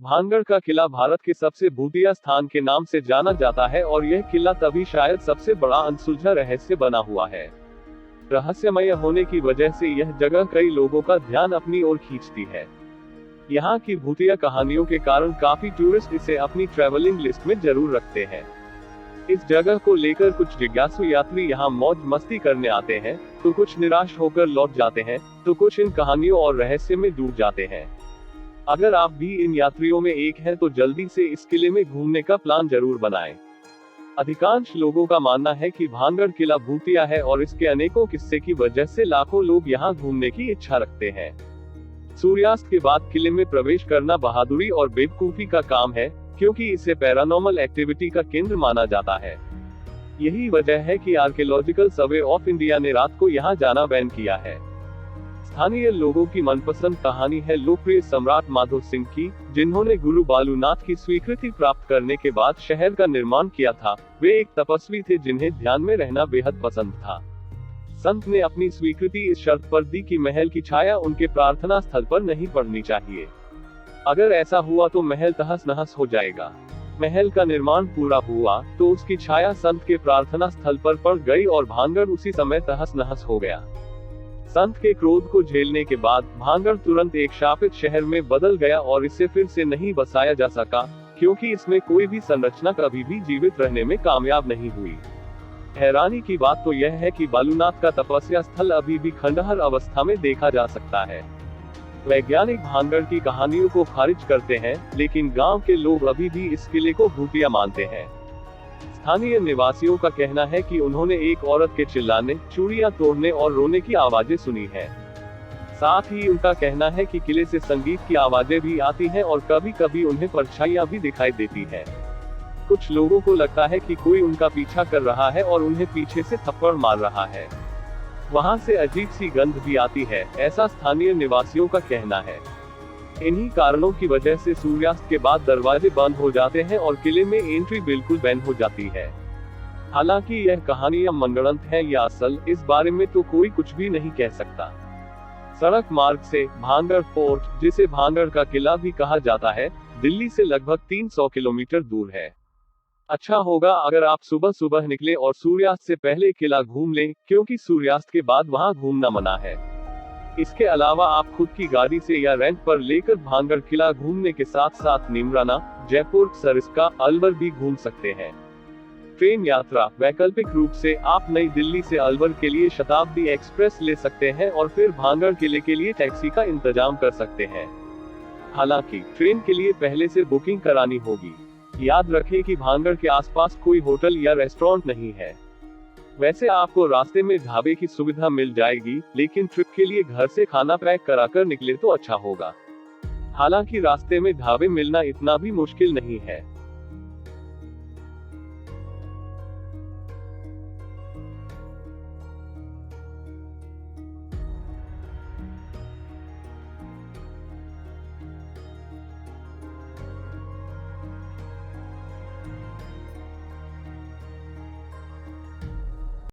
भानगढ़ का किला भारत के सबसे भूतिया स्थान के नाम से जाना जाता है और यह किला तभी शायद सबसे बड़ा अनसुलझा रहस्य बना हुआ है। रहस्यमय होने की वजह से यह जगह कई लोगों का ध्यान अपनी ओर खींचती है। यहाँ की भूतिया कहानियों के कारण काफी टूरिस्ट इसे अपनी ट्रैवलिंग लिस्ट में जरूर रखते हैं। इस जगह को लेकर कुछ जिज्ञासु यात्री यहाँ मौज मस्ती करने आते हैं, तो कुछ निराश होकर लौट जाते हैं, तो कुछ इन कहानियों और रहस्य में डूब जाते हैं। अगर आप भी इन यात्रियों में एक हैं तो जल्दी से इस किले में घूमने का प्लान जरूर बनाएं। अधिकांश लोगों का मानना है कि भानगढ़ किला भूतिया है और इसके अनेकों किस्से की वजह से लाखों लोग यहाँ घूमने की इच्छा रखते हैं। सूर्यास्त के बाद किले में प्रवेश करना बहादुरी और बेवकूफी का काम है, क्योंकि इसे पैरानॉर्मल एक्टिविटी का केंद्र माना जाता है। यही वजह है कि आर्कियोलॉजिकल सर्वे ऑफ इंडिया ने रात को यहाँ जाना बैन किया है। स्थानीय लोगों की मनपसंद कहानी है लोकप्रिय सम्राट माधो सिंह की, जिन्होंने गुरु बालूनाथ की स्वीकृति प्राप्त करने के बाद शहर का निर्माण किया था। वे एक तपस्वी थे जिन्हें ध्यान में रहना बेहद पसंद था। संत ने अपनी स्वीकृति इस शर्त पर दी कि महल की छाया उनके प्रार्थना स्थल पर नहीं पड़नी चाहिए। अगर ऐसा हुआ तो महल तहस नहस हो जाएगा। महल का निर्माण पूरा हुआ तो उसकी छाया संत के प्रार्थना स्थल पर पड़ गई और भानगढ़ उसी समय तहस नहस हो गया। संत के क्रोध को झेलने के बाद भानगढ़ तुरंत एक शापित शहर में बदल गया और इसे फिर से नहीं बसाया जा सका, क्योंकि इसमें कोई भी संरचना कभी भी जीवित रहने में कामयाब नहीं हुई। हैरानी की बात तो यह है कि बालूनाथ का तपस्या स्थल अभी भी खंडहर अवस्था में देखा जा सकता है। वैज्ञानिक भानगढ़ की कहानियों को खारिज करते हैं, लेकिन गांव के लोग अभी भी इस किले को भूतिया मानते हैं। स्थानीय निवासियों का कहना है कि उन्होंने एक औरत के चिल्लाने, चूड़ियां तोड़ने और रोने की आवाजें सुनी है। साथ ही उनका कहना है कि किले से संगीत की आवाजें भी आती हैं और कभी कभी उन्हें परछाइयां भी दिखाई देती हैं। कुछ लोगों को लगता है कि कोई उनका पीछा कर रहा है और उन्हें पीछे से थप्पड़ मार रहा है। वहां से अजीब सी गंध भी आती है, ऐसा स्थानीय निवासियों का कहना है। इन्हीं कारणों की वजह से सूर्यास्त के बाद दरवाजे बंद हो जाते हैं और किले में एंट्री बिल्कुल बैन हो जाती है। हालांकि यह कहानियां मनगढ़ंत है या असल, इस बारे में तो कोई कुछ भी नहीं कह सकता। सड़क मार्ग से भानगढ़ फोर्ट, जिसे भानगढ़ का किला भी कहा जाता है, दिल्ली से लगभग 300 किलोमीटर दूर है। अच्छा होगा अगर आप सुबह सुबह निकले और सूर्यास्त से पहले किला घूम लें, क्योंकि सूर्यास्त के बाद वहां घूमना मना है। इसके अलावा आप खुद की गाड़ी से या रेंट पर लेकर भानगढ़ किला घूमने के साथ साथ नीमराना, जयपुर, सरिस्का, अलवर भी घूम सकते हैं। ट्रेन यात्रा वैकल्पिक रूप से आप नई दिल्ली से अलवर के लिए शताब्दी एक्सप्रेस ले सकते हैं और फिर भानगढ़ किले के लिए टैक्सी का इंतजाम कर सकते हैं। हालांकि ट्रेन के लिए पहले से बुकिंग करानी होगी। याद रखें कि भानगढ़ के आसपास कोई होटल या रेस्टोरेंट नहीं है। वैसे आपको रास्ते में ढाबे की सुविधा मिल जाएगी, लेकिन ट्रिप के लिए घर से खाना पैक कराकर निकले तो अच्छा होगा। हालांकि रास्ते में ढाबे मिलना इतना भी मुश्किल नहीं है।